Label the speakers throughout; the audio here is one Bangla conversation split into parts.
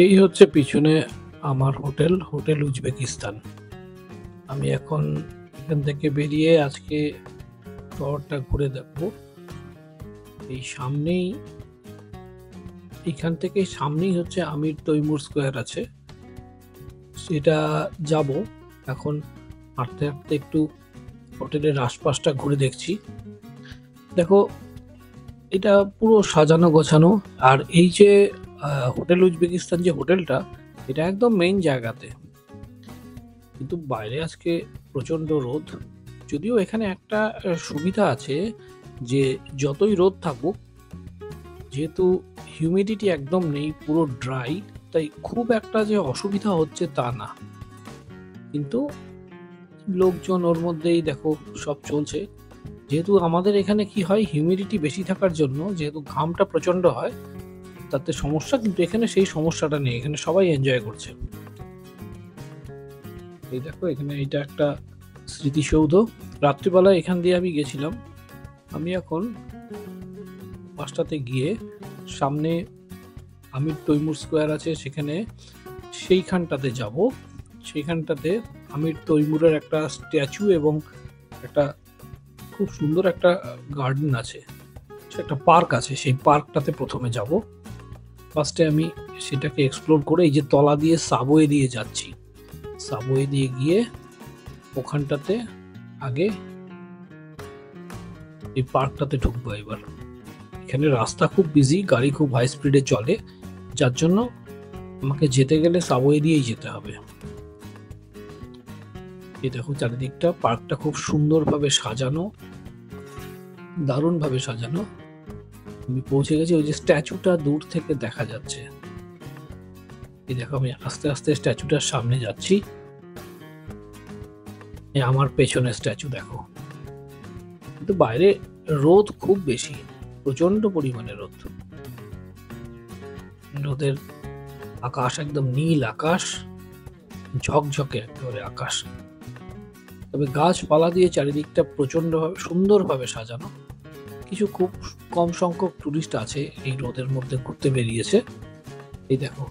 Speaker 1: এই হচ্ছে পিছনে আমার হোটেল, হোটেল উজবেকিস্তান। আমি এখন এখান থেকে বেরিয়ে আজকে শহরটা ঘুরে দেখব। এই সামনেই, এখান থেকে সামনেই হচ্ছে আমির তৈমুর স্কোয়ার আছে, সেটা যাব। এখন হাঁটতে হাঁটতে একটু হোটেলের আশপাশটা ঘুরে দেখছি। দেখো, এটা পুরো সাজানো গোছানো। আর এই যে হোটেল উজবেকিস্তান যে হোটেলটা, এটা একদম মেইন জায়গাতে। কিন্তু বাইরে আজকে প্রচণ্ড রোদ। যদিও এখানে একটা সুবিধা আছে যে যতই রোদ থাকুক, যেহেতু হিউমিডিটি একদম নেই, পুরো ড্রাই, তাই খুব একটা যে অসুবিধা হচ্ছে তা না। কিন্তু লোকজন ওর মধ্যেই দেখো সব চলছে। যেহেতু আমাদের এখানে কি হয়, হিউমিডিটি বেশি থাকার জন্য যেহেতু ঘামটা প্রচণ্ড হয়, তাতে সমস্যা। কিন্তু এখানে সেই সমস্যাটা নেই, এখানে সবাই এনজয় করছে। এই দেখো, এখানে এটা একটা স্মৃতিসৌধ। রাত্রিবেলা এখান দিয়ে আমি গেছিলাম। আমি এখন পাঁচটাতে গিয়ে সামনে আমির তৈমুর স্কোয়ার আছে, সেখানে সেইখানটাতে যাব। সেইখানটাতে আমির তৈমুরের একটা স্ট্যাচু এবং একটা খুব সুন্দর একটা গার্ডেন আছে, একটা পার্ক আছে, সেই পার্কটাতে প্রথমে যাব। ফার্স্টে আমি সেটাকে এক্সপ্লোর করে এই যে তলা দিয়ে সাবওয়ে দিয়ে যাচ্ছি, সাবওয়ে দিয়ে গিয়ে ওখানটাতে আগে এই পার্কটাতে ঢুকবো। এবার এখানে রাস্তা খুব বিজি, গাড়ি খুব হাই স্পিডে চলে, যার জন্য আমাকে যেতে গেলে সাবওয়ে দিয়েই যেতে হবে। এই দেখো চারিদিকটা, পার্কটা খুব সুন্দরভাবে সাজানো, দারুণভাবে সাজানো। আমি পৌঁছে গেছি, ওই যে স্ট্যাচুটা দূর থেকে দেখা যাচ্ছে। এই দেখো, আমি আস্তে আস্তে স্ট্যাচুটার সামনে যাচ্ছি। আমার পেছনে স্ট্যাচু দেখো। কিন্তু বাইরে রোদ খুব বেশি, প্রচন্ড পরিমাণে রোদ। রোদের আকাশ একদম নীল আকাশ, ঝকঝকে একেবারে আকাশ। তবে গাছপালা দিয়ে চারিদিকটা প্রচন্ডভাবে সুন্দরভাবে সাজানো। কিছু খুব কম সংখ্যক টুরিস্ট আছে এই রোদের মধ্যে ঘুরতে বেরিয়েছে। এই দেখো,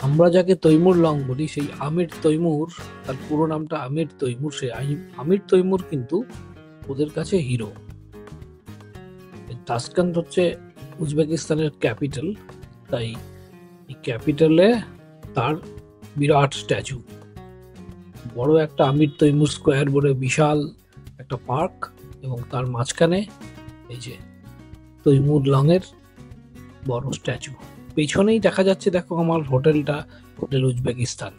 Speaker 1: আমরা যাকে তৈমুর লং বলি, সেই আমির তৈমুর, তার পুরো নামটা আমির তৈমুর, সেই আমির তৈমুর কিন্তু ওদের কাছে হিরো। তাসকান্ত হচ্ছে উজবেকিস্তানের ক্যাপিটাল, তাই এই ক্যাপিটালে তার বিরাট স্ট্যাচু, বড় একটা আমির তৈমুর স্কোয়ার বলে বিশাল একটা পার্ক, এবং তার মাঝখানে এই যে তৈমুর লং এর বড় স্ট্যাচু। পেছনেই দেখা যাচ্ছে দেখো আমার হোটেলটা, হোটেল উজবেকিস্তান।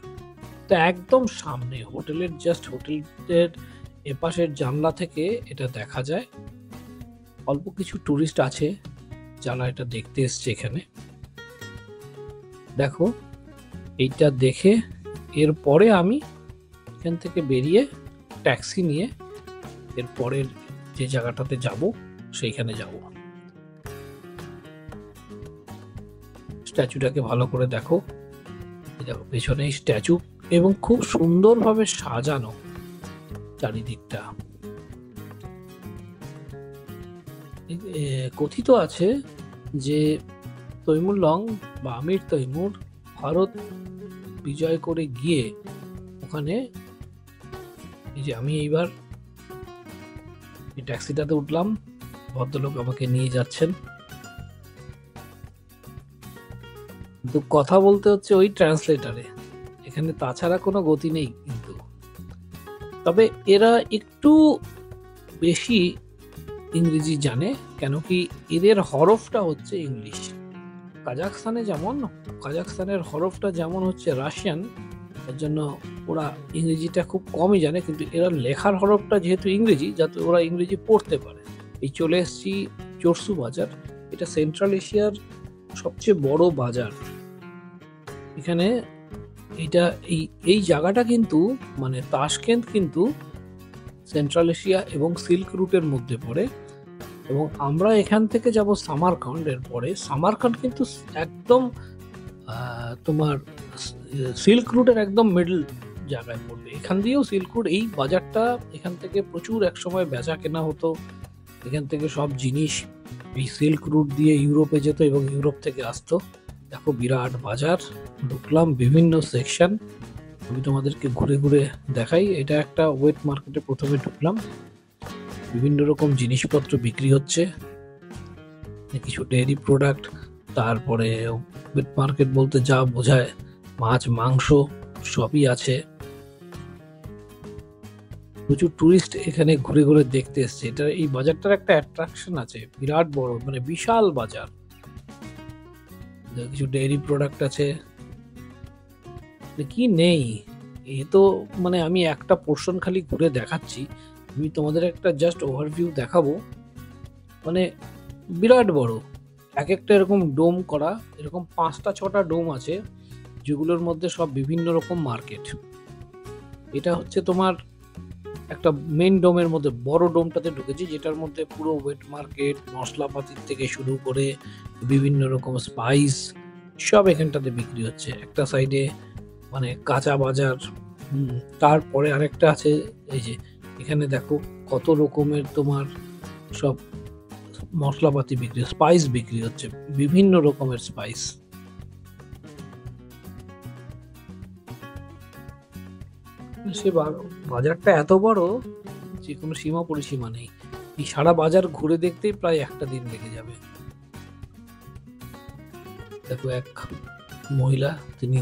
Speaker 1: তো একদম সামনে হোটেলের, জাস্ট হোটেলের এপাশের জানলা থেকে এটা দেখা যায়। অল্প কিছু টুরিস্ট আছে যারা এটা দেখতে এসছে এখানে। দেখো, এইটা দেখে এরপরে আমি এখান থেকে বেরিয়ে ট্যাক্সি নিয়ে এরপরের যে জায়গাটাতে যাব সেইখানে যাব। স্ট্যাচুটাকে ভালো করে দেখো, দেখো পেছনে স্ট্যাচু, এবং খুব সুন্দরভাবে সাজানো চারিদিকটা। কথিত আছে যে তৈমুর লং বা আমির তৈমুর ভারত বিজয় করে গিয়ে ওখানে, এই যে আমি এইবার এই ট্যাক্সিটাতে উঠলাম, ভদ্রলোক আমাকে নিয়ে যাচ্ছেন, কিন্তু কথা বলতে হচ্ছে ওই ট্রান্সলেটারে, এখানে তাছাড়া কোনো গতি নেই। কিন্তু তবে এরা একটু বেশি ইংরেজি জানে, কেন কি এদের হরফটা হচ্ছে ইংলিশ। কাজাখস্তানের হরফটা যেমন হচ্ছে রাশিয়ান, এর জন্য ওরা ইংরেজিটা খুব কমই জানে, কিন্তু এরা লেখার হরফটা যেহেতু ইংরেজি, যাতে ওরা ইংরেজি পড়তে পারে। এই চলে এসেছি চরসু বাজার, এটা সেন্ট্রাল এশিয়ার সবচেয়ে বড় বাজার। এখানে এইটা এই জায়গাটা কিন্তু, মানে তাশকেন্ত কিন্তু সেন্ট্রাল এশিয়া এবং সিল্ক রুটের মধ্যে পড়ে। এবং আমরা এখান থেকে যাব সামারকান্ডের পরে। সামারকান্ড কিন্তু একদম তোমার সিল্ক রুটের একদম মিডল জায়গায় পড়বে। এখান দিয়েও সিল্ক রুট, এই বাজারটা, এখান থেকে প্রচুর একসময় বেচা কেনা হতো। এখান থেকে সব জিনিস এই সিল্ক রুট দিয়ে ইউরোপে যেত এবং ইউরোপ থেকে আসতো। দেখো বিরাট বাজার, ঢুকলাম বিভিন্ন সেকশন, আমি তোমাদেরকে ঘুরে ঘুরে দেখাই। এটা একটা ওয়েট মার্কেটে প্রথমে ঢুকলাম, বিভিন্ন রকম জিনিসপত্র বিক্রি হচ্ছে, কিছু ডেয়ারি প্রোডাক্ট, তারপরে ওয়েট মার্কেট বলতে যা বোঝায় মাছ মাংস সবই আছে। প্রচুর টুরিস্ট এখানে ঘুরে ঘুরে দেখতে এসছে। এটা এই বাজারটার একটা অ্যাট্রাকশন আছে, বিরাট বড়, মানে বিশাল বাজার। কিছু ডেয়ারি প্রোডাক্ট আছে, কি নেই এ তো, মানে আমি একটা পোর্শন খালি ঘুরে দেখাচ্ছি, আমি তোমাদের একটা জাস্ট ওভারভিউ দেখাবো। মানে বিরাট বড়, এক একটা এরকম ডোম করা, এরকম 5টা-6টা ডোম আছে, যেগুলোর মধ্যে সব বিভিন্ন রকম মার্কেট। এটা হচ্ছে তোমার একটা মেন ডোমের মধ্যে, বড় ডোমটাতে ঢুকেছি, যেটার মধ্যে পুরো ওয়েট মার্কেট, মশলাপাতির থেকে শুরু করে বিভিন্ন রকম স্পাইস সব এখানটাতে বিক্রি হচ্ছে। একটা সাইডে মানে কাঁচা বাজার, তারপরে আরেকটা আছে, এই যে এখানে দেখো কত রকমের তোমার সব মশলাপাতি বিক্রি, স্পাইস বিক্রি হচ্ছে, বিভিন্ন রকমের স্পাইস। সে বাজারটা এত বড় যে কোনো সীমা পরিসীমা নেই, এই সারা বাজার ঘুরে দেখতেই প্রায় একটা দিন লেগে যাবে। দেখো এক মহিলা, তিনি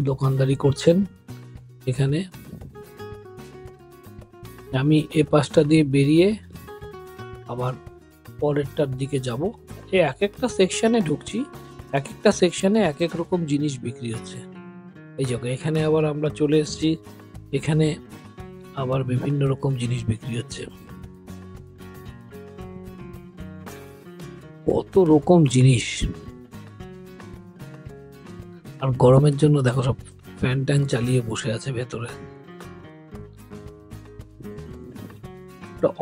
Speaker 1: দোকানদারি করছেন এখানে। আমি এ পাশটা দিয়ে বেরিয়ে আবার পরেরটার দিকে যাব। এক একটা সেকশনে ঢুকছি, এক একটা সেকশনে এক এক রকম জিনিস বিক্রি হচ্ছে। এই জায়গা এখানে আবার আমরা চলে এসেছি, এখানে আবার বিভিন্ন রকম জিনিস বিক্রি হচ্ছে, কত রকম জিনিস। আর গরমের জন্য দেখো সব ফ্যান ট্যান চালিয়ে বসে আছে ভেতরে,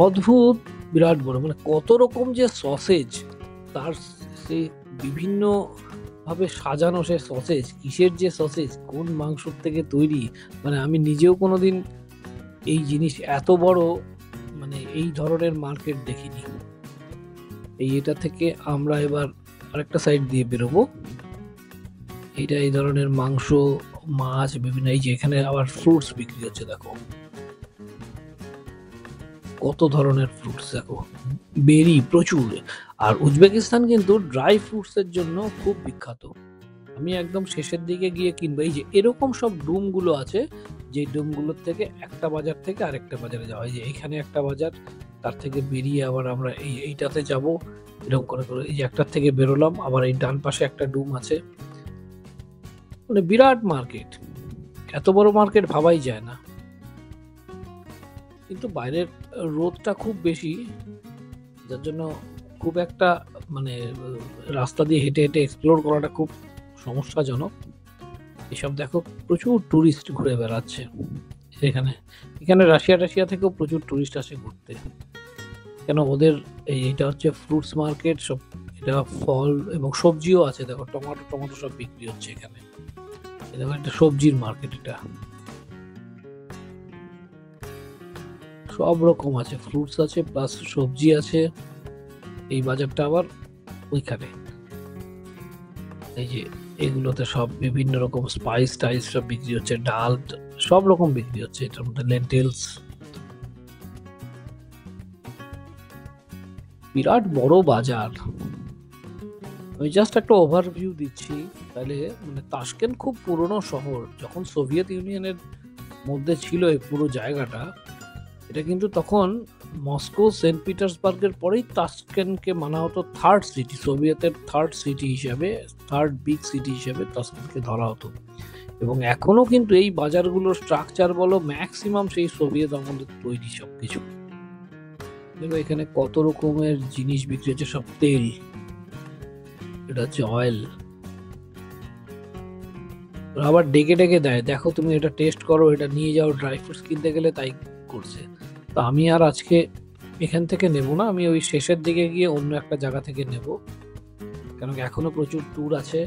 Speaker 1: অদ্ভুত বিরাট বড়, মানে কত রকম যে সসেজ, তার সে বিভিন্ন ভাবে সাজানো সে সসেজ, কিসের যে সসেজ, কোন মাংসর থেকে তৈরি, মানে আমি নিজেও কোনোদিন এই জিনিস এত বড়, মানে এই ধরনের মার্কেট দেখিনি। এটা থেকে আমরা এবার আরেকটা সাইড দিয়ে বেরোবো। এইটা এই ধরনের মাংস মাছ বিভিন্ন, এই যে এখানে আবার ফ্রুটস বিক্রি হচ্ছে, দেখো কত ধরনের ফ্রুটস, দেখো বেরি প্রচুর। আর উজবেকিস্তান কিন্তু ড্রাই ফ্রুটস এর জন্য খুব বিখ্যাত। আমি একদম শেষের দিকে গিয়ে কিনবো। এই যে এরকম সব ডোম গুলো আছে, যে ডোম গুলোর থেকে একটা বাজার থেকে আরেকটা বাজারে যাওয়া হয়। যে এখানে একটা বাজার, তার থেকে বেরিয়ে আবার আমরা এইটাতে যাব, এরকম করে করে এই যে একটার থেকে বেরোলাম, আবার এই ডান পাশে একটা ডোম আছে। মানে বিরাট মার্কেট, এত বড় মার্কেট ভাবাই যায় না। কিন্তু বাইরের রোদটা খুব বেশি, যার জন্য খুব একটা মানে রাস্তা দিয়ে হেঁটে হেঁটে এক্সপ্লোর করাটা খুব সমস্যাজনক। এসব দেখো প্রচুর টুরিস্ট ঘুরে বেড়াচ্ছে এখানে। এখানে রাশিয়া থেকেও প্রচুর টুরিস্ট আসে ঘুরতে, কেন ওদের এইটা হচ্ছে ফ্রুটস মার্কেট, সব এটা ফল এবং সবজিও আছে। দেখো টমেটো সব বিক্রি হচ্ছে এখানে। দেখো একটা সবজির মার্কেট, এটা সব রকম আছে, ফ্রুটস আছে প্লাস সবজি আছে। এই বাজারটা আবার ওইখানে, এই যে এগুলোতে সব বিভিন্ন রকম স্পাইস টাইস সব বিক্রি হচ্ছে, ডাল সব রকম বিক্রি হচ্ছে, এটার মধ্যে লেন্টেলস। বিরাট বড় বাজার। আমি জাস্ট একটা ওভারভিউ দিচ্ছি, তাহলে মানে তাশকেন্ট খুব পুরনো শহর, যখন সোভিয়েত ইউনিয়নের মধ্যে ছিল এই পুরো জায়গাটা, এটা কিন্তু তখন মস্কো সেন্ট পিটার্সবার্গের পরেই তাশকেন্টকে মানা হতো থার্ড সিটি, সোভিয়েতের থার্ড সিটি হিসাবে, থার্ড বিগ সিটি হিসাবে তাশকেন্টকে ধরা হতো। এবং এখনো কিন্তু এই বাজারগুলোর স্ট্রাকচার বলো ম্যাক্সিমাম সেই সোভিয়েত আমলের তৈরি সবকিছু। এখানে কত রকমের জিনিস বিক্রি হচ্ছে, সব তেল, এটা হচ্ছে অয়েল, আবার ডেকে ডেকে দেয়, দেখো তুমি এটা টেস্ট করো, এটা নিয়ে যাও, ড্রাই ফ্রুটস কিনতে গেলে তাই করছে। তো আমি আর আজকে এখান থেকে নেব না, আমি ওই শেষের দিকে গিয়ে অন্য একটা জায়গা থেকে নেব, কেন এখনো প্রচুর ট্যুর আছে।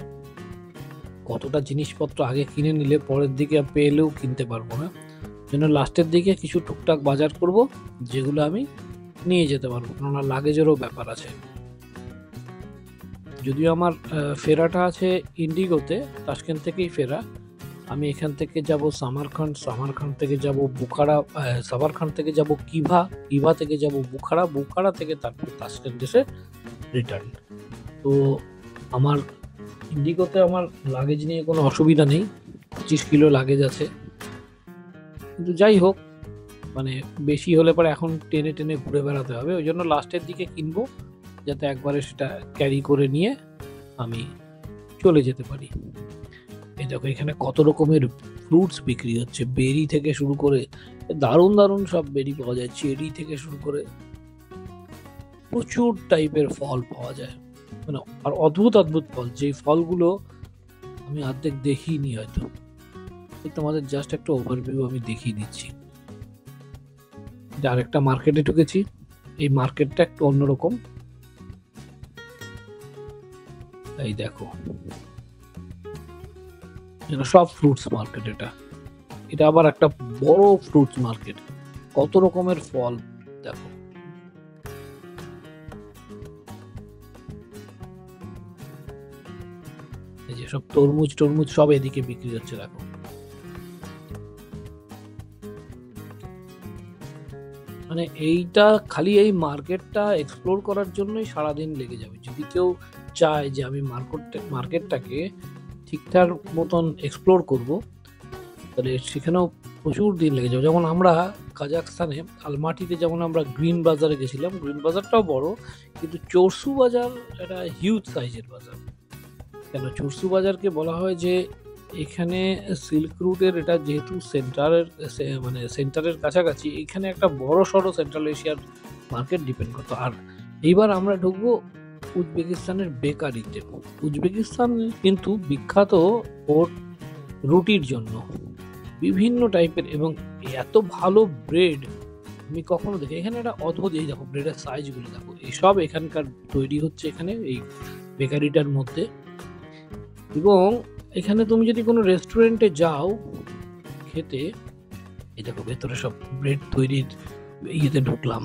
Speaker 1: কতটা জিনিসপত্র আগে কিনে নিলে পরের দিকে পেলেও কিনতে পারবো না, জন্য লাস্টের দিকে কিছু টুকটাক বাজার করব, যেগুলো আমি নিয়ে যেতে পারবো, কেননা লাগেজেরও ব্যাপার আছে। যদিও আমার ফেরাটা আছে ইন্ডিগোতে, তাশকেন্ট থেকেই ফেরা। আমি এখান থেকে যাব সামারখান্ড, সামারখান্ড থেকে যাব বুখারা, সামারখান্ড থেকে যাব কিভা, কিভা থেকে যাব বুখারা, বুখারা থেকে তারপর তাশকেন্ট এসে রিটার্ন। তো আমার ইন্ডিগোতে আমার লাগেজ নিয়ে কোনো অসুবিধা নেই, 25 কিলো লাগেজ আছে। কিন্তু যাই হোক, মানে বেশি হলে পরে এখন টেনে টেনে ঘুরে বেড়াতে হবে, ওই জন্য লাস্টের দিকে কিনবো যাতে একবারে সেটা ক্যারি করে নিয়ে আমি চলে যেতে পারি। এই দেখো এখানে কত রকমের ফ্রুটস বিক্রি হচ্ছে, বেরি থেকে শুরু করে দারুণ দারুণ সব বেরি পাওয়া যায়, চেরি থেকে শুরু করে প্রচুর টাইপের ফল পাওয়া যায়, মানে আর অদ্ভুত অদ্ভুত ফল, যে ফলগুলো আমি অর্ধেক দেখিনি হয়তো। তোমাদের জাস্ট একটা ওভারভিউ আমি দেখিয়ে দিচ্ছি। আরেকটা মার্কেটে ঢুকেছি, এই মার্কেটটা একটু অন্যরকম। এই দেখো এটা সব ফ্রুটস মার্কেট, এটা আবার একটা বড় ফ্রুটস মার্কেট, কত রকমের ফল দেখো। এই যে সব তরমুজ টরমুজ সব এদিকে বিক্রি হচ্ছে দেখো। মানে এইটা খালি এই মার্কেটটা এক্সপ্লোর করার জন্যই সারাদিন লেগে যাবে। যদি কেউ চায় যে আমি মার্কেটটাকে ঠিকঠাক মতন এক্সপ্লোর করব, তাহলে সেখানেও প্রচুর দিন লেগে যাবে। যেমন আমরা কাজাকস্তানে আলমাটিতে যেমন আমরা গ্রিন বাজারে গেছিলাম, গ্রিন বাজারটাও বড়, কিন্তু চরসু বাজার একটা হিউজ সাইজের বাজার। কেন চরসু বাজারকে বলা হয় যে এখানে সিল্ক রুটের, এটা যেহেতু সেন্টারের কাছাকাছি, এখানে একটা বড় সড়ো সেন্ট্রাল এশিয়ার মার্কেট ডিপেন্ড করতো। আর এইবার আমরা ঢুকবো উজবেকিস্তানের বেকারিতে। উজবেকিস্তান কিন্তু বিখ্যাত ওর রুটির জন্য, বিভিন্ন টাইপের, এবং এত ভালো ব্রেড আমি কখনো দেখি। এখানে একটা অদ্ভুত, এই দেখো ব্রেডের সাইজগুলো দেখো, এইসব এখানকার তৈরি হচ্ছে এখানে এই বেকারিটার মধ্যে। এবং এখানে তুমি যদি কোনো রেস্টুরেন্টে যাও খেতে, এই দেখো ভেতরে সব ব্রেড তৈরির ইয়েতে ঢুকলাম,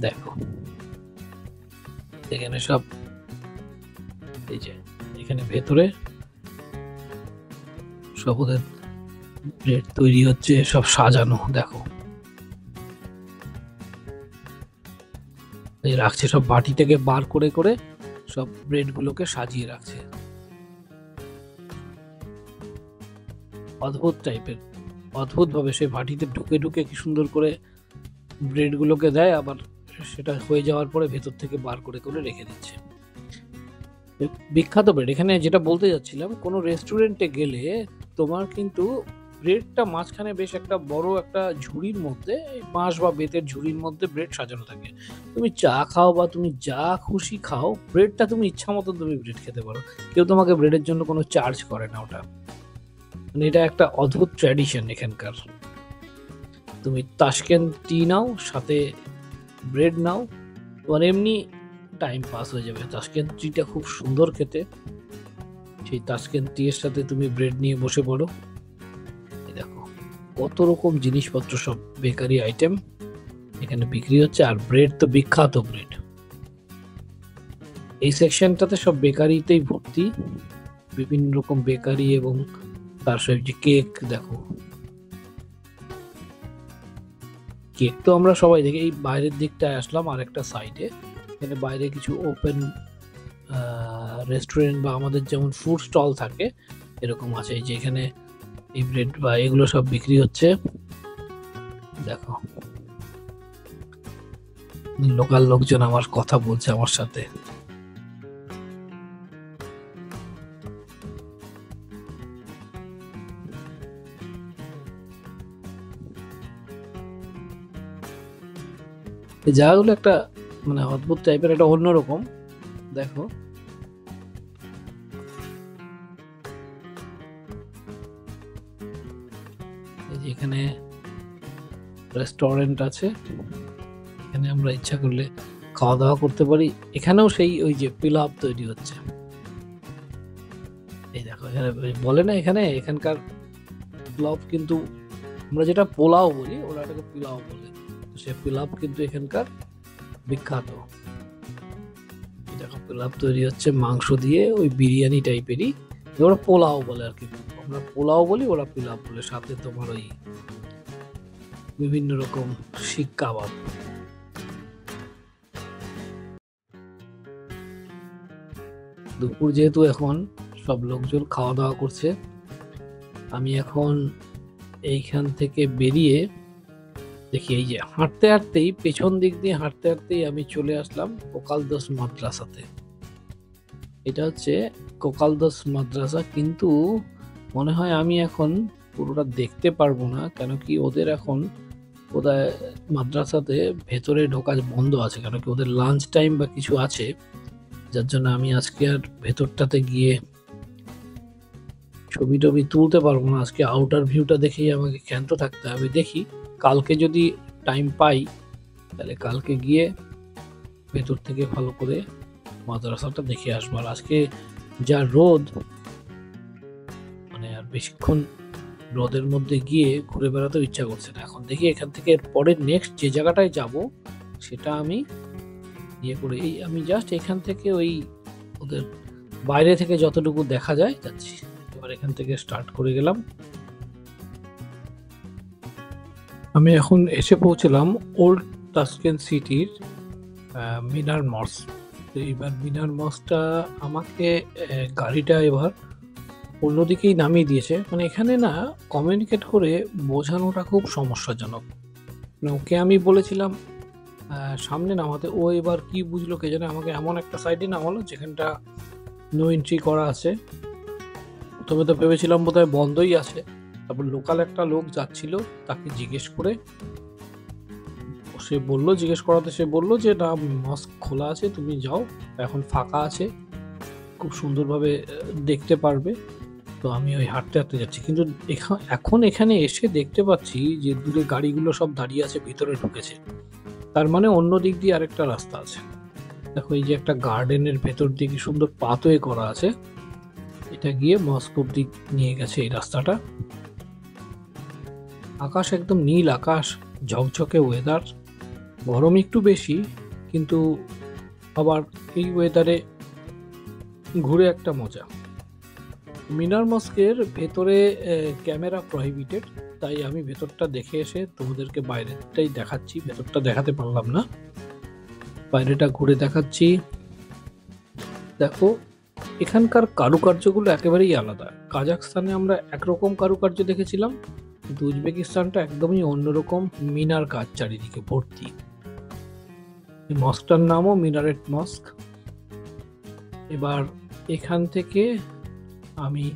Speaker 1: দেখো এখানে সব, এই যে এখানে ভেতরে সব ওদের ব্রেড তৈরি হচ্ছে, সব সাজানো দেখো, এই রাখছে সব বাটি থেকে বার করে করে সব ব্রেড গুলোকে সাজিয়ে রাখছে, অদ্ভুত টাইপের, অদ্ভুত ভাবে সে বাটিতে ঢুকে ঢুকে কি সুন্দর করে ব্রেড গুলোকে দেয়, আবার সেটা হয়ে যাওয়ার পরে ভেতর থেকে বার করে করে রেখে দিচ্ছে। বিখ্যাত ব্রেড। এখানে যেটা বলতে যাচ্ছিলাম, কোনো রেস্টুরেন্টে গেলে তোমার কিন্তু ব্রেডটা মাঝখানে বেশ একটা বড় একটা ঝুড়ির মধ্যে, বাঁশ বা বেতের ঝুড়ির মধ্যে ব্রেড সাজানো থাকে। তুমি চা খাও বা তুমি যা খুশি খাও, ব্রেডটা তুমি ইচ্ছা মতো তুমি ব্রেড খেতে পারো, কেউ তোমাকে ব্রেডের জন্য কোনো চার্জ করে না। ওটা মানে এটা একটা অদ্ভুত ট্র্যাডিশন এখানকার। তুমি তাশকেন্ট টি নাও, সাথে ব্রেড নাও, তোমার এমনি টাইম পাস হয়ে যাবে। তাশকেন্ট টিটা খুব সুন্দর খেতে, সেই তাশকেন্ট টি এর সাথে তুমি ব্রেড নিয়ে বসে পড়ো। দেখো কত রকম জিনিসপত্র, সব বেকারি আইটেম এখানে বিক্রি হচ্ছে। আর ব্রেড তো বিখ্যাত ব্রেড, এই সেকশনটাতে সব বেকারিতেই ভর্তি, বিভিন্ন রকম বেকারি, এবং তার সাথে যে কেক দেখো, কেক তো আমরা সবাই দেখি। এই বাইরের দিকটায় আসলাম আর একটা সাইডে, এখানে বাইরে কিছু ওপেন রেস্টুরেন্ট বা আমাদের যেমন ফুড স্টল থাকে এরকম আছে, এই যে এখানে এই ব্রেড বা এগুলো সব বিক্রি হচ্ছে। দেখো লোকাল লোকজন আমার কথা বলছে আমার সাথে। এই জায়গাগুলো একটা মানে অদ্ভুত টাইপের, একটা অন্যরকম। দেখো এখানে রেস্টুরেন্ট আছে, এখানে আমরা ইচ্ছা করলে খাওয়া দাওয়া করতে পারি। এখানেও সেই ওই যে পিলাব তৈরি হচ্ছে, এই দেখো এখানে বলে না, এখানকার পিলাব কিন্তু আমরা যেটা পোলাও বলি, ওরা এটাকে পিলাও বলে। সে পিলাব কিন্তু এখানকার বিখ্যাত। দেখো পোলাও তৈরি হচ্ছে মাংস দিয়ে, ওই বিরিয়ানি টাইপেরই, ওরা পোলাও বলে আর কি। আমরা পোলাও বলি, ওরা পোলাও বলে। সাথে তোমার ওই বিভিন্ন রকম শিক কাবাব। দুপুর যেহেতু এখন সব লোকজন খাওয়া দাওয়া করছে, আমি এখন এইখান থেকে বেরিয়ে দেখি, এই যে হাঁটতে হাঁটতেই, পেছন দিক দিয়ে হাঁটতে হাঁটতেই আমি চলে আসলাম কোকালদাস মাদ্রাসাতে। এটা হচ্ছে কোকালদাস মাদ্রাসা, কিন্তু মনে হয় আমি এখন পুরোটা দেখতে পারবো না, কেন কি ওদের এখন বোধহয় মাদ্রাসাতে ভেতরে ঢোকা বন্ধ আছে, কেন কি ওদের লাঞ্চ টাইম বা কিছু আছে, যার জন্য আমি আজকে আর ভেতরটাতে গিয়ে ছবি টবি তুলতে পারবো না। আজকে আউটার ভিউটা দেখেই আমাকে ক্ষান্ত থাকতে হবে। দেখি কালকে যদি টাইম পাই, তাহলে কালকে গিয়ে ভেতর থেকে ভালো করে মাদ্রাসাটা দেখে আসবো। আর আজকে যা রোদ, মানে আর বেশিক্ষণ রোদের মধ্যে গিয়ে ঘুরে বেড়াতেও ইচ্ছা করছে না। এখন দেখি এখান থেকে পরে নেক্সট যে জায়গাটায় যাব সেটা আমি ইয়ে করে, এই আমি জাস্ট এখান থেকে ওই ওদের বাইরে থেকে যতটুকু দেখা যায় যাচ্ছি। এবার এখান থেকে স্টার্ট করে গেলাম। আমি এখন এসে পৌঁছলাম ওল্ড তাশকেন্ট সিটির মিনার মস্ক। এবার মিনার মস্কটা আমাকে গাড়িটা এবার অন্যদিকেই নামিয়ে দিয়েছে। মানে এখানে না কমিউনিকেট করে বোঝানোটা খুব সমস্যাজনক। মানে ওকে আমি বলেছিলাম সামনে নামাতে, ও এবার কি বুঝলো কে জানে, আমাকে এমন একটা সাইডে নামালো যেখানটা নো এন্ট্রি করা আছে। প্রথমে তো ভেবেছিলাম বোধহয় বন্ধই আছে, তারপর লোকাল একটা লোক যাচ্ছিল, তাকে জিজ্ঞেস করে জিজ্ঞেস করাতে সে বললো যে না, মস্ক খোলা আছে, তুমি যাও, এখন ফাঁকা আছে, খুব সুন্দরভাবে দেখতে পারবে। তো আমি ওই হাঁটতে হাঁটতে যাচ্ছি, কিন্তু এখন এখানে এসে দেখতে পাচ্ছি যে দূরে গাড়িগুলো সব দাঁড়িয়ে আছে, ভিতরে ঢুকেছে। তার মানে অন্য দিক দিয়ে আরেকটা রাস্তা আছে। দেখো এই যে একটা গার্ডেনের ভেতর দিকে সুন্দর পাথওয়ে করা আছে, এটা গিয়ে মস্কোর দিক নিয়ে গেছে এই রাস্তাটা। আকাশ একদম নীল আকাশ, ঝকঝকে ওয়েদার, গরম একটু বেশি, কিন্তু আবার এই ওয়েদারে ঘুরে একটা মজা। মিনার মস্কের ভেতরে ক্যামেরা প্রহিবিটেড, তাই আমি ভেতরটা দেখে এসে তোমাদেরকে বাইরেটাই দেখাচ্ছি, ভেতরটা দেখাতে পারলাম না, বাইরেটা ঘুরে দেখাচ্ছি। দেখো এখানকার কারুকার্যগুলো একেবারেই আলাদা। কাজাখস্তানে আমরা একরকম কারুকার্য দেখেছিলাম, কিন্তু উজবেকিস্তানটা একদমই অন্যরকম, মিনার কাজ চারিদিকে ভর্তি। এই মস্কটার নামও মিনারেট মস্ক। এবার এখান থেকে আমি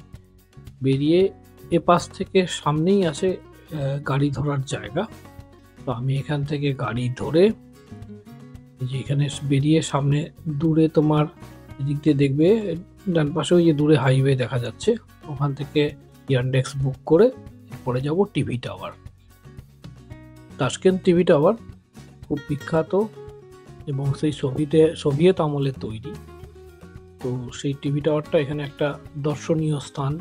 Speaker 1: বেরিয়ে এ পাশ থেকে সামনেই আছে গাড়ি ধরার জায়গা। তো আমি এখান থেকে গাড়ি ধরে যে এখানে বেরিয়ে সামনে দূরে তোমার এদিক দিয়ে দেখবে ডান পাশে ওই যে দূরে হাইওয়ে দেখা যাচ্ছে, ওখান থেকে ইয়ান্ডেক্স বুক করে পরে যাব টিভি টাওয়ার। তাশকেন্ট টিভি টাওয়ার খুব বিখ্যাত এবং সেই সোভিয়েত আমলের তৈরি। তো সেই টিভি টাওয়ারটা এখানে একটা দর্শনীয় স্থান।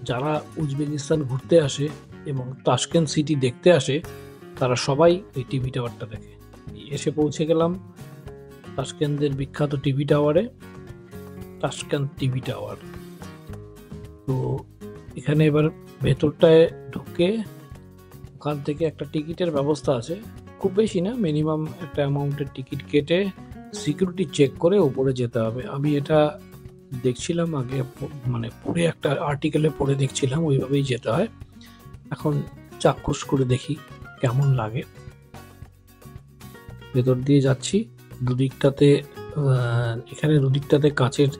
Speaker 1: যারা উজবেকিস্তান ঘুরতে আসে এবং তাশকেন্ট সিটি দেখতে আসে, তারা সবাই এই টিভি টাওয়ারটা দেখে। এসে পৌঁছে গেলাম তাশকেন্টের বিখ্যাত টিভি টাওয়ারে, তাশকেন্ট টিভি টাওয়ার। তো এখানে এবার ভেতরটায় ঢুকে ওখান থেকে একটা টিকিটের ব্যবস্থা আছে, খুব বেশি না, মিনিমাম একটা অ্যামাউন্টের টিকিট কেটে সিকিউরিটি চেক করে উপরে যেতে হবে। আমি এটা দেখছিলাম আগে, মানে পড়ে একটা আর্টিকেলে পড়ে দেখছিলাম, ওইভাবেই যেতে হয়। এখন চাক্ষুষ করে দেখি কেমন লাগে। ভেতর দিয়ে যাচ্ছি, দুদিকটাতে এখানে দুদিকটাতে কাঁচের,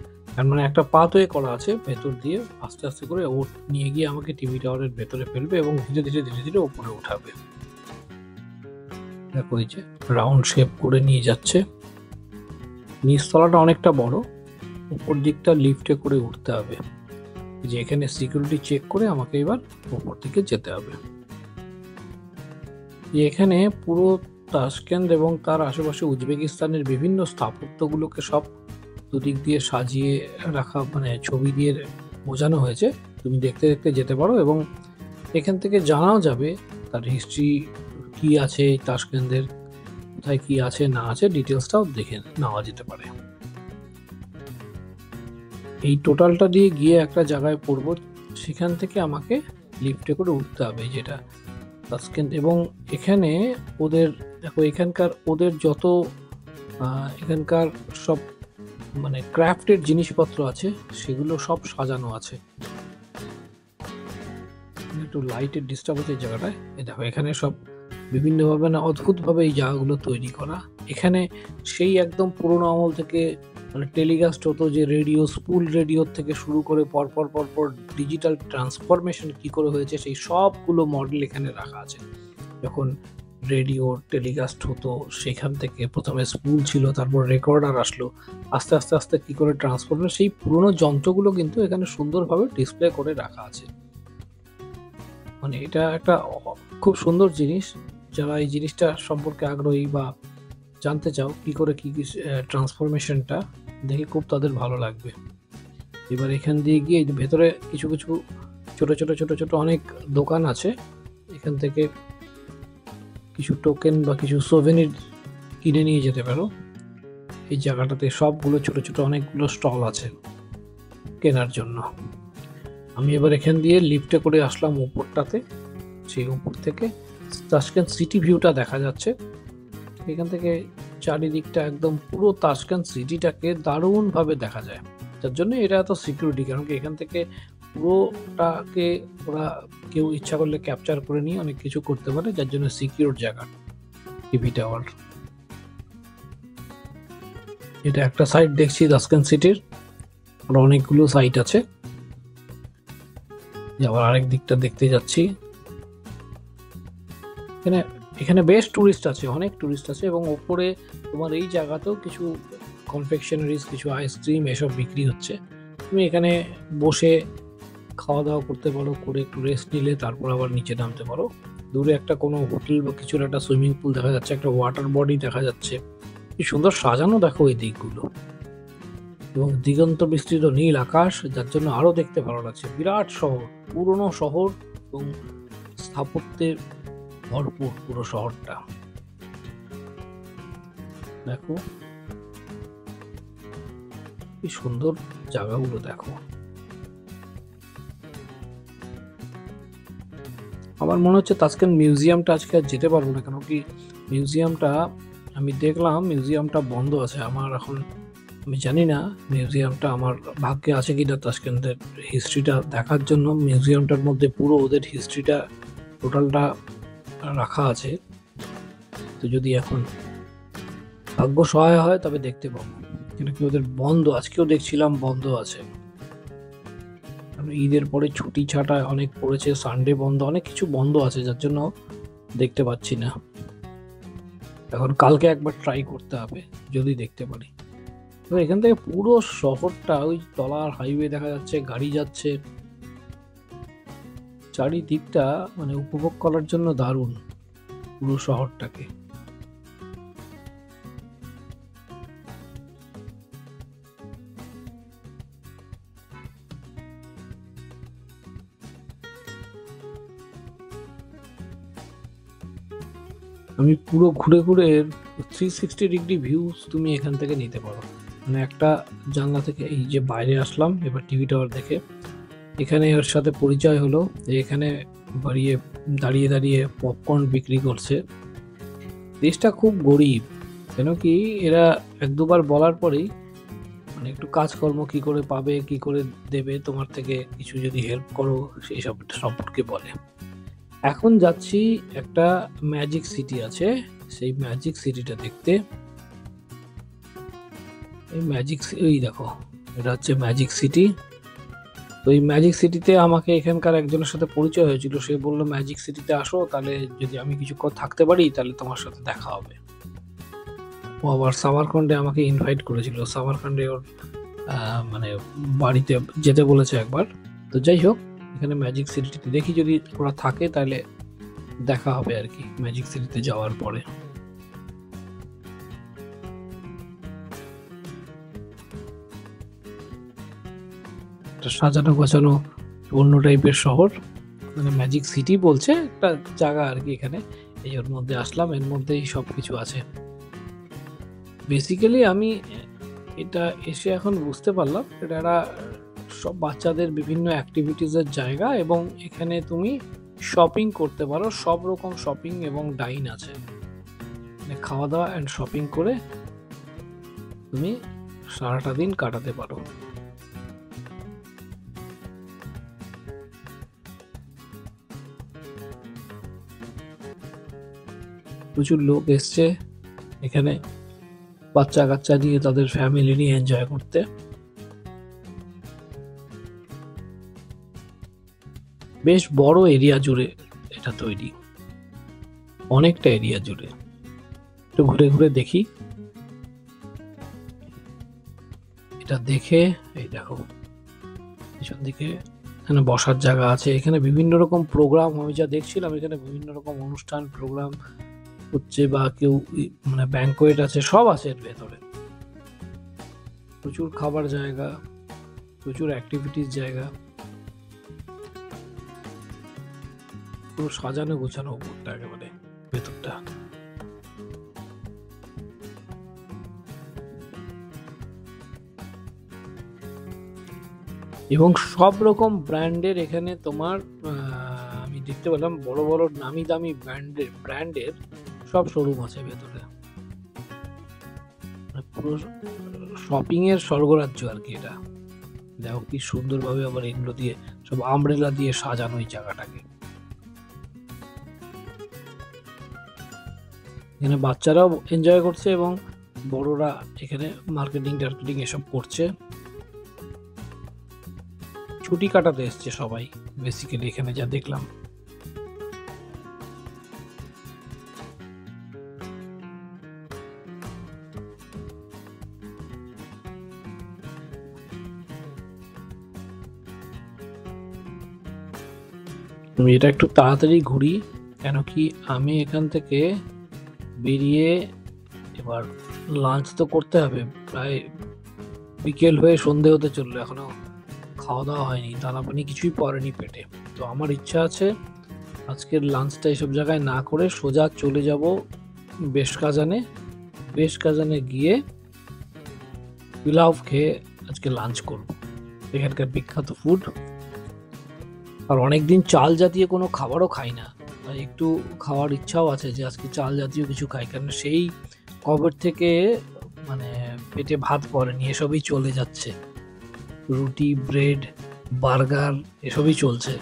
Speaker 1: মানে একটা পাথওয়ে করা আছে, ভেতর দিয়ে আস্তে আস্তে করে ও নিয়ে গিয়ে আমাকে টিভি টাওয়ারের ভেতরে ফেলবে এবং ধীরে ধীরে ধীরে ধীরে উপরে উঠাবে। দেখো এই যে রাউন্ড শেপ করে নিয়ে যাচ্ছে। নিচতলাটা অনেকটা বড়, উপর দিকটা লিফটে করে উঠতে হবে। যে এখানে সিকিউরিটি চেক করে আমাকে এবার উপর দিকে যেতে হবে। এখানে পুরো তাশকেন্ট এবং তার আশেপাশে উজবেকিস্তানের বিভিন্ন স্থাপত্যগুলোকে সব দুদিক দিয়ে সাজিয়ে রাখা, মানে ছবি দিয়ে বোঝানো হয়েছে। তুমি দেখতে দেখতে যেতে পারো এবং এখান থেকে জানাও যাবে তার হিস্ট্রি কি আছে, তাশকেন্টের কোথায় কি আছে না আছে, ডিটেলসটাও দেখে নেওয়া যেতে পারে। এই টোটালটা দিয়ে গিয়ে একটা জায়গায় পড়বো, সেখান থেকে আমাকে লিফটে করে উঠতে হবে, যেটা তাসকেন্ট। এবং এখানে ওদের দেখো, এখানকার ওদের যত এখানকার সব মানে ক্রাফটের জিনিসপত্র আছে সেগুলো সব সাজানো আছে। একটু লাইটের ডিস্টার্ব হচ্ছে জায়গাটায়। এই দেখো এখানে সব বিভিন্নভাবে না অদ্ভুতভাবে এই জায়গাগুলো তৈরি করা। এখানে সেই একদম পুরোনো আমল থেকে মানে টেলিকাস্ট হতো, যে রেডিও, স্পুল রেডিওর থেকে শুরু করে পরপর ডিজিটাল ট্রান্সফরমেশন কি করে হয়েছে সেই সবগুলো মডেল এখানে রাখা আছে। যখন রেডিও টেলিকাস্ট হতো সেখান থেকে প্রথমে স্পুল ছিল, তারপর রেকর্ডার আসলো, আস্তে আস্তে আস্তে কি করে ট্রান্সফরমেশন, সেই পুরোনো যন্ত্রগুলো কিন্তু এখানে সুন্দরভাবে ডিসপ্লে করে রাখা আছে। মানে এটা একটা খুব সুন্দর জিনিস। যারা এই জিনিসটা সম্পর্কে আগ্রহী বা জানতে চাও কি করে কি ট্রান্সফরমেশনটা, দেখে খুব তাদের ভালো লাগবে। এবার এখান দিয়ে গিয়ে ভেতরে কিছু কিছু ছোট ছোট ছোট ছোট অনেক দোকান আছে। এখান থেকে কিছু টোকেন বা কিছু সোভেনির কিনে নিয়ে যেতে পারো। এই জায়গাটাতে সবগুলো ছোট ছোট অনেকগুলো স্টল আছে কেনার জন্য। আমি এবার এখান দিয়ে লিফটে করে আসলাম উপরটাতে। সেই উপর থেকে তাশকেন্ট সিটি ভিউটা দেখা যাচ্ছে। এখান থেকে চারিদিকটা একদম পুরো তাশকেন্ট সিটিটাকে দারুণভাবে দেখা যায়। যার জন্য এটা এত সিকিউরিটি, কারণ কি এখান থেকে পুরোটাকে ওরা কেউ ইচ্ছা করলে ক্যাপচার করে নিয়ে অনেক কিছু করতে পারে, যার জন্য সিকিউর জায়গা টিভি টাওয়ার। এটা একটা সাইড দেখছি তাশকেন্ট সিটির, আর অনেকগুলো সাইট আছে। আবার আরেক দিকটা দেখতে যাচ্ছি। এখানে বেশ টুরিস্ট আছে, অনেক টুরিস্ট আছে। এবং ওপরে তোমার এই জায়গাতেও কিছু কনফেকশনারিজ, কিছু আইসক্রিম এসব বিক্রি হচ্ছে। তুমি এখানে বসে খাওয়া দাওয়া করতে পারো, করে একটু রেস্ট নিলে তারপর আবার নিচে নামতে পারো। দূরে একটা কোনো হোটেল বা কিছুর একটা সুইমিং পুল দেখা যাচ্ছে, একটা ওয়াটার বডি দেখা যাচ্ছে। কি সুন্দর সাজানো দেখো এই দিকগুলো, এবং দিগন্ত বিস্তৃত নীল আকাশ, যার জন্য আরো দেখতে ভালো লাগছে। বিরাট শহর, পুরনো শহর এবং স্থাপত্যের ভরপুর পুরো শহরটা। দেখো কি সুন্দর জায়গাগুলো দেখো। আমার মনে হচ্ছে তাশকেন্ট মিউজিয়ামটা আজকে আর যেতে পারবো না, কেন কি মিউজিয়ামটা আমি দেখলাম মিউজিয়ামটা বন্ধ আছে। আমার এখন আমি জানি না মিউজিয়ামটা আমার ভাগ্যে আছে কিনা তাশকেন্টের হিস্ট্রিটা দেখার জন্য। মিউজিয়ামটার মধ্যে পুরো ওদের হিস্ট্রিটা টোটালটা রাখা আছে। তো যদি এখন ভাগ্য সহায় হয় তবে দেখতে পাবো, কিন্তু কি ওদের বন্ধ, আজকেও দেখছিলাম বন্ধ আছে। ঈদের পরে ছুটি ছাটা অনেক পড়েছে, সানডে বন্ধ, অনেক কিছু বন্ধ আছে, যার জন্য দেখতে পাচ্ছি না। এখন কালকে একবার ট্রাই করতে হবে যদি দেখতে পারি। তো এখান থেকে পুরো শহরটা, ওই তলার হাইওয়ে দেখা যাচ্ছে, গাড়ি যাচ্ছে, চারিদিকটা মানে উপভোগ করার জন্য দারুণ পুরো শহরটাকে। আমি পুরো ঘুরে ঘুরে 360 ডিগ্রি ভিউজ তুমি এখান থেকে নিতে পারো। মানে একটা জানলা থেকে এই যে বাইরে আসলাম, এবার টিভি টাওয়ার দেখে এখানে ওর সাথে পরিচয় হলো। এখানে দাঁড়িয়ে দাঁড়িয়ে পপকর্ন বিক্রি করছে। দেশটা খুব গরিব, কেন কি এরা এক দুবার বলার পরেই মানে একটু কাজকর্ম কি করে পাবে, কি করে দেবে, তোমার থেকে কিছু যদি হেল্প করো সেই সব সম্পর্কে বলে। এখন যাচ্ছি একটা ম্যাজিক সিটি আছে, সেই ম্যাজিক সিটিটা দেখতে। এই দেখো এটা হচ্ছে ম্যাজিক সিটি। তো এই ম্যাজিক সিটিতে আমাকে এখানকার একজনের সাথে পরিচয় হয়েছিল। সে বললো ম্যাজিক সিটিতে আসো, তাহলে যদি আমি কিছু থাকতে পারি তাহলে তোমার সাথে দেখা হবে। ও আবার সামারকান্ডে আমাকে ইনভাইট করেছিল, সামারকান্ডে ওর মানে বাড়িতে যেতে বলেছে একবার। তো যাই হোক, এখানে ম্যাজিক সিটিতে দেখি যদি ওরা থাকে তাহলে দেখা হবে আর কি ম্যাজিক সিটিতে যাওয়ার পরে। সাজানো গোছানো অন্য টাইপের শহর, মানে ম্যাজিক সিটি বলছে একটা জায়গা আর কি। এখানে এই ওর মধ্যে আসলাম, এর মধ্যেই সব কিছু আছে। বেসিক্যালি আমি এটা এসে এখন বুঝতে পারলাম এটা একটা সব বাচ্চাদের বিভিন্ন অ্যাক্টিভিটিসের জায়গা, এবং এখানে তুমি শপিং করতে পারো, সব রকম শপিং এবং ডাইন আছে। মানে খাওয়া দাওয়া অ্যান্ড শপিং করে তুমি সারাটা দিন কাটাতে পারো। প্রচুর লোক এসছে এখানে বাচ্চা কাচ্চা নিয়ে, তাদের ফ্যামিলি নিয়ে এনজয় করতে। বেশ বড় এরিয়া জুড়ে এটা তৈরি, অনেকটা এরিয়া জুড়ে। একটু ঘুরে ঘুরে দেখি। এটা দেখে এই দেখো পিছন দিকে এখানে বসার জায়গা আছে, এখানে বিভিন্ন রকম প্রোগ্রাম, আমি যা দেখছিলাম এখানে বিভিন্ন রকম অনুষ্ঠান প্রোগ্রাম হচ্ছে, বা কেউ মানে ব্যাংকোয়েট আছে, সব আছে এর ভেতরে। প্রচুর খাবার জায়গা, প্রচুর অ্যাক্টিভিটিস জায়গা, পুরো সাজানো গোছানো উপরটা একেবারে ভেতরটা। এবং সব রকম ব্র্যান্ডের এখানে তোমার আমি দেখতে পেলাম বড় বড় নামি দামি ব্র্যান্ডের সব শোরুম আছে ভেতরে। পুরো শপিং এর স্বর্গরাজ্য আর কি এটা। দেখো কি সুন্দরভাবে আবার এগুলো দিয়ে সব আমব্রেলা দিয়ে সাজানো এই জায়গাটাকে। এখানে বাচ্চারাও এনজয় করছে এবং বড়রা এখানে মার্কেটিং টার্কেটিং এসব করছে। ছুটি কাটাতে এসছে সবাই বেসিক্যালি এখানে যা দেখলাম। আমি এটা একটু তাড়াতাড়ি ঘুরি, কেন কি আমি এখান থেকে বেরিয়ে এবার লাঞ্চ তো করতে হবে। প্রায় বিকেল হয়ে সন্ধে হতে চললো, এখনো খাওয়া দাওয়া হয়নি, দানা পানি কিছুই পড়েনি পেটে। তো আমার ইচ্ছা আছে আজকের লাঞ্চটা এইসব জায়গায় না করে সোজা চলে যাব বেশকাজানে গিয়ে পিলাও খেয়ে আজকে লাঞ্চ করব। এখানকার বিখ্যাত ফুড। আর অনেকদিন চাল জাতীয় কোনো খাবারও খাই না, তাই একটু খাওয়ার ইচ্ছাও আছে যে আজকে চাল জাতীয় কিছু খাই, কারণ সেই কবে থেকে মানে পেটে ভাত পড়েনি, এসবই চলে যাচ্ছে, রুটি ব্রেড বার্গার এসবই চলছে।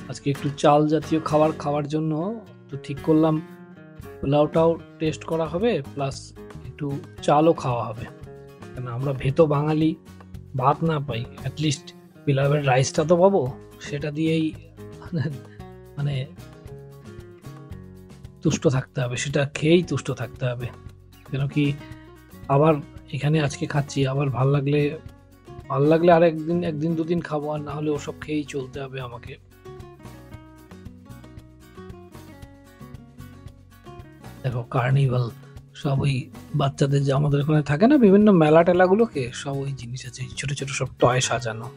Speaker 1: আজকে একটু চাল জাতীয় খাওয়ার জন্য তো ঠিক করলাম পোলাওটাও টেস্ট করা হবে, প্লাস একটু চালও খাওয়া হবে। কেন আমরা ভেতো বাঙালি, ভাত না পাই অ্যাটলিস্ট পিলাওয়ের রাইসটা তো পাবো, সেটা দিয়েই মানে তুষ্ট থাকতে হবে, সেটা খেয়েই তুষ্ট থাকতে হবে। কেন কি আবার এখানে আজকে খাচ্ছি, আবার ভাল লাগলে আর একদিন দুদিন খাবো, আর না হলে ওসব খেয়েই চলতে হবে আমাকে। দেখো কার্নিভাল, সব ওই বাচ্চাদের যে আমাদের ওখানে থাকে না বিভিন্ন মেলা টেলাগুলোকে, সব ওই জিনিস আছে, ছোট ছোট সব টয় সাজানো।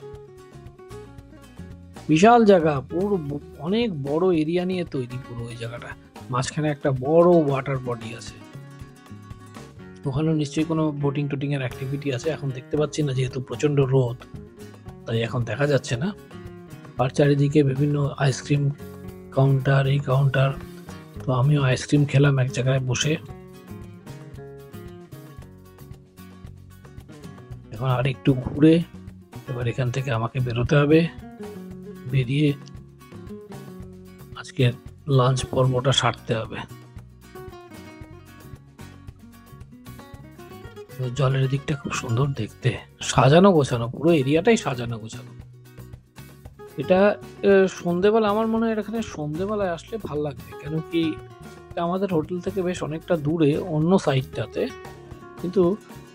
Speaker 1: বিশাল জায়গা, পুরো অনেক বড় এরিয়া নিয়ে তৈরি পুরো ওই জায়গাটা। মাঝখানে একটা বড় ওয়াটার বডি আছে, ওখানেও নিশ্চয়ই কোনো বোটিং টোটিং এর অ্যাক্টিভিটি আছে, এখন দেখতে পাচ্ছি না যেহেতু প্রচন্ড রোদ, তাই এখন দেখা যাচ্ছে না। আর চারিদিকে বিভিন্ন আইসক্রিম কাউন্টার, এই কাউন্টার। তো আমিও আইসক্রিম খেলাম এক জায়গায় বসে। এখন আর একটু ঘুরে এবার এখান থেকে আমাকে বেরোতে হবে, বেরিয়ে আজকে লাঞ্চ পর্বটা সারতে হবে। জলের দিকটা খুব সুন্দর দেখতে, সাজানো গোছানো, পুরো এরিয়াটাই সাজানো গোছানো। এটা সন্ধেবেলা আমার মনে হয় এখানে সন্ধেবেলায় আসলে ভাল লাগবে, কেন কি আমাদের হোটেল থেকে বেশ অনেকটা দূরে অন্য সাইডটাতে, কিন্তু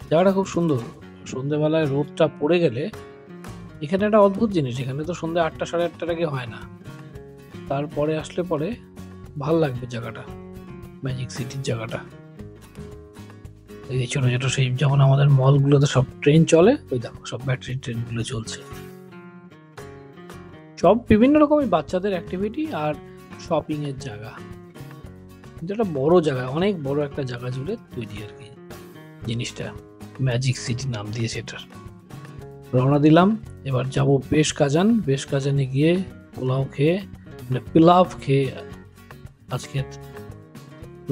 Speaker 1: জায়গাটা খুব সুন্দর। সন্ধেবেলায় রোদটা পড়ে গেলে এখানে একটা অদ্ভুত জিনিস, এখানে তো সন্ধ্যে 8টা সাড়ে 8টার আগে হয় না, তারপরে আসলে পরে ভাল লাগবে জায়গাটা, ম্যাজিক সিটির জায়গাটা। এই ছোট ছোট সেই যেমন আমাদের মলগুলোতে সব ট্রেন চলে, ওই দেখো সব ব্যাটারি ট্রেনগুলো চলছে, সব বিভিন্ন রকমের বাচ্চাদের অ্যাক্টিভিটি আর শপিং এর জায়গা। কিন্তু একটা বড় জায়গা, অনেক বড় একটা জায়গা জুড়ে তৈরি আর কি জিনিসটা। ম্যাজিক সিটি নাম দিয়েছে এটার। রওনা দিলাম, এবার যাব বেশকাজান। বেশকাজানে গিয়ে পোলাও খেয়ে মানে পিলাভ খেয়ে আজকে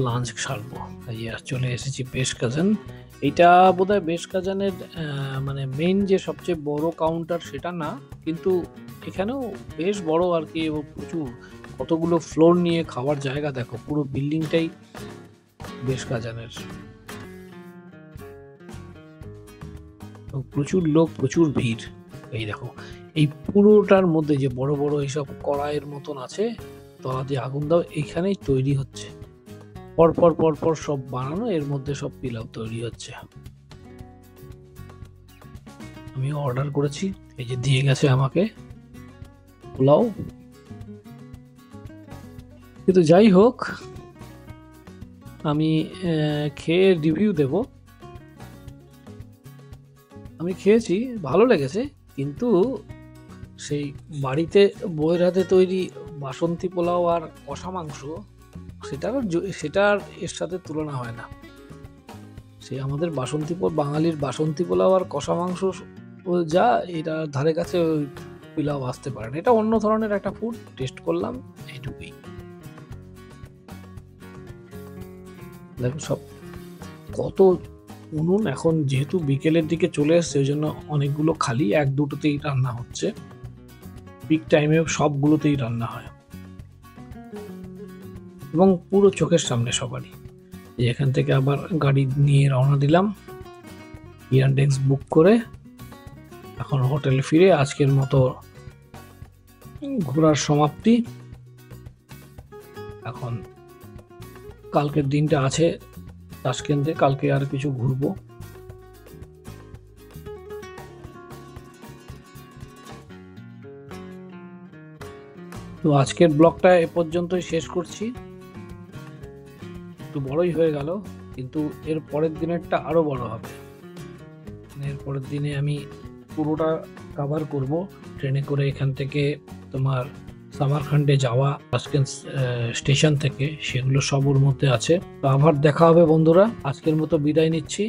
Speaker 1: লাঞ্চ সারবো। তাই আর চলে এসেছি বেশকাজান। এটা বোধহয় বেশকাজানের মানে মেইন যে সবচেয়ে বড় কাউন্টার সেটা না, কিন্তু এখানেও বেশ বড় আর কি, এবং প্রচুর কতগুলো ফ্লোর নিয়ে খাওয়ার জায়গা। দেখো পুরো বিল্ডিংটাই বেশকাজানের। প্রচুর লোক, প্রচুর ভিড়। এই দেখো এই পুরোটার মধ্যে যে বড় বড় এইসব কড়াইয়ের মতন আছে, তলা দিয়ে আগুন দাও, এইখানেই তৈরি হচ্ছে পরপর পরপর সব বানানো, এর মধ্যে সব পিলাও তৈরি হচ্ছে। আমি অর্ডার করেছি, এই যে দিয়ে গেছে আমাকে পোলাও। কিন্তু যাই হোক, আমি খেয়ে রিভিউ দেব। আমি খেয়েছি, ভালো লেগেছে, কিন্তু সেই বাড়িতে বউয়ের হাতে তৈরি বাসন্তী পোলাও আর কষা মাংস, সেটার এর সাথে তুলনা হয় না। সেই আমাদের বাঙালির বাসন্তী পোলাও আর কষা মাংস যা, এটা ধারে কাছে পোলাও আসতে পারে না। এটা অন্য ধরনের একটা ফুড, টেস্ট করলাম এইটুকুই। দেখো সব কত উনুন, এখন যেহেতু বিকেলের দিকে চলে এসছে ওই জন্য অনেকগুলো খালি, এক দুটোতেই রান্না হচ্ছে। পিক টাইমে সবগুলোতেই রান্না হয় এবং পুরো চোখের সামনে সবারই। এখান থেকে আবার গাড়ি নিয়ে রওনা দিলাম ইয়ানডেক্স বুক করে। এখন হোটেলে ফিরে আজকের মতো ঘোরার সমাপ্তি। এখন কালকের দিনটা আছে তাশকেন্তে, কালকে আর কিছু ঘুরবো। তো আজকের ব্লগটা এ পর্যন্তই শেষ করছি। একটু বড়ই হয়ে গেল, কিন্তু এর পরের দিনেরটা আরো বড় হবে। এর পরের দিনে আমি পুরোটা কভার করব ট্রেনে করে। এখান থেকে তোমার সামারখান্ডে যাওয়া তাশকেন্ট স্টেশন থেকে, সেগুলো সব ওর মধ্যে আছে। তো আবার দেখা হবে বন্ধুরা, আজকের মতো বিদায় নিচ্ছি।